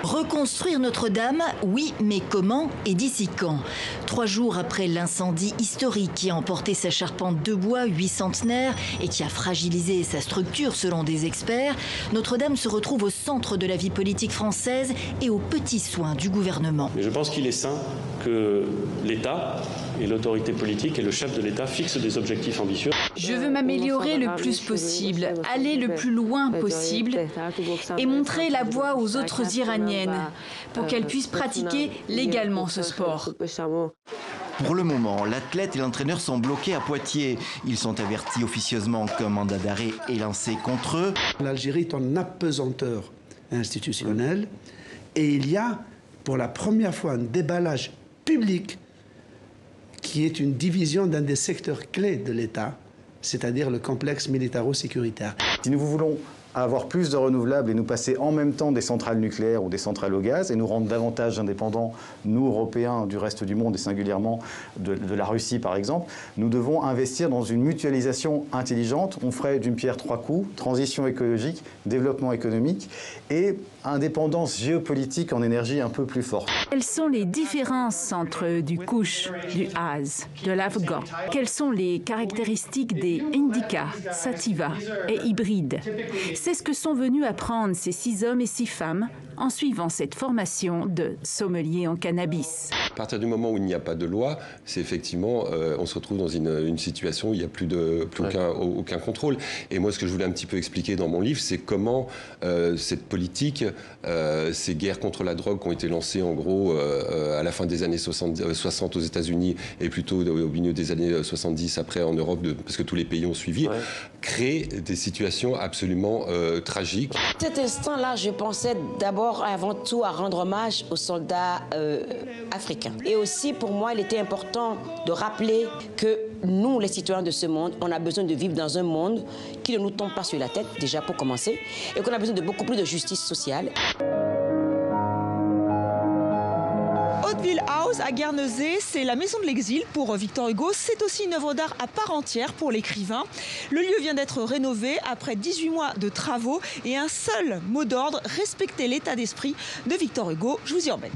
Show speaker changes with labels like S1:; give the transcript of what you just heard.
S1: Reconstruire Notre-Dame, oui, mais comment et d'ici quand? 3 jours après l'incendie historique qui a emporté sa charpente de bois 8 centenaires et qui a fragilisé sa structure selon des experts, Notre-Dame se retrouve au centre de la vie politique française et aux petits soins du gouvernement.
S2: Mais je pense qu'il est sain que l'État et l'autorité politique et le chef de l'État fixent des objectifs ambitieux.
S3: Je veux m'améliorer le plus possible, aller le plus loin possible et montrer la voie aux autres Iraniennes pour qu'elles puissent pratiquer légalement ce sport.
S4: Pour le moment, l'athlète et l'entraîneur sont bloqués à Poitiers. Ils sont avertis officieusement qu'un mandat d'arrêt est lancé contre eux.
S5: L'Algérie est en apesanteur institutionnelle et il y a pour la première fois un déballage public qui est une division d'un des secteurs clés de l'État, c'est-à-dire le complexe militaro-sécuritaire.
S6: Si nous voulons avoir plus de renouvelables et nous passer en même temps des centrales nucléaires ou des centrales au gaz et nous rendre davantage indépendants, nous Européens, du reste du monde et singulièrement de la Russie par exemple, nous devons investir dans une mutualisation intelligente. On ferait d'une pierre 3 coups, transition écologique, développement économique et indépendance géopolitique en énergie un peu plus forte.
S3: Quelles sont les différences entre du Kouch, du Haz, de l'Afghan? Quelles sont les caractéristiques des Indica, Sativa et hybrides? C'est ce que sont venus apprendre ces 6 hommes et 6 femmes en suivant cette formation de sommelier en cannabis.
S7: À partir du moment où il n'y a pas de loi, c'est effectivement, on se retrouve dans une situation où il n'y a plus aucun contrôle. Et moi, ce que je voulais un petit peu expliquer dans mon livre, c'est comment cette politique, ces guerres contre la drogue qui ont été lancées en gros à la fin des années 60 aux États-Unis et plutôt au milieu des années 70 après en Europe, parce que tous les pays ont suivi, créent des situations absolument tragiques.
S8: À cet instant-là, je pensais d'abord avant tout à rendre hommage aux soldats africains. Et aussi, pour moi, il était important de rappeler que nous, les citoyens de ce monde, on a besoin de vivre dans un monde qui ne nous tombe pas sur la tête, déjà pour commencer, et qu'on a besoin de beaucoup plus de justice sociale.
S9: Hauteville House à Guernesey, c'est la maison de l'exil pour Victor Hugo. C'est aussi une œuvre d'art à part entière pour l'écrivain. Le lieu vient d'être rénové après 18 mois de travaux et un seul mot d'ordre, respecter l'état d'esprit de Victor Hugo. Je vous y emmène.